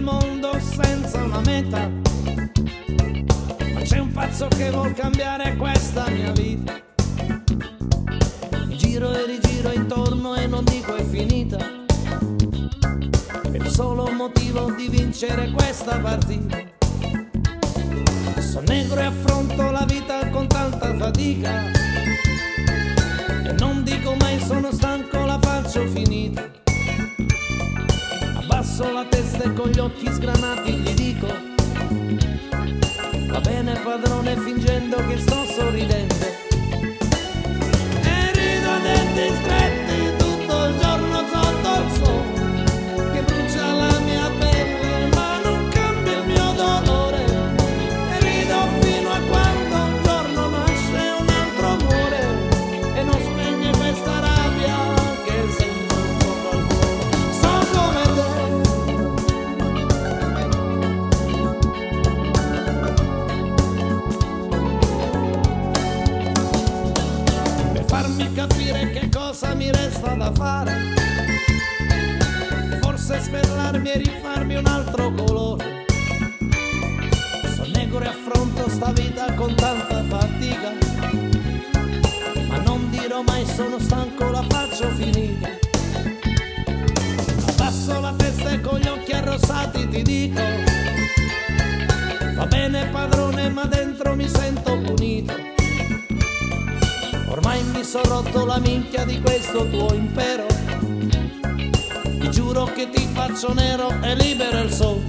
mondo senza una meta, ma c'è un pazzo che vuol cambiare questa mia vita. Mi giro e rigiro intorno e non dico è finita, per il solo motivo di vincere questa partita. Sono negro e affronto la vita con tanta fatica, e non dico mai sono stanco, la faccio finita. Abbasso la testa e con gli occhi sgranati gli dico va bene padrone, fingendo che sto sorridendo. E rido a denti stretti tutto il giorno sotto il sole che brucia la mia pelle ma non cambia il mio dolore. E rido fino a quando un giorno nasce e un altro muore e non spegne questa rabbia che sento intorno al cuore. Sono come te, per farmi capire che cosa mi resta da fare, forse sferlarmi e rifarmi un altro colore. Sono negro e affronto sta vita con tanta fatica, ma non dirò mai sono stanco, la faccio finita. Abbasso la testa e con gli occhi arrossati ti dico va bene padrone, ma dentro mi sento punito. Ormai mi son rotto la minchia di questo tuo impero, ti giuro che ti faccio nero e libero il sole.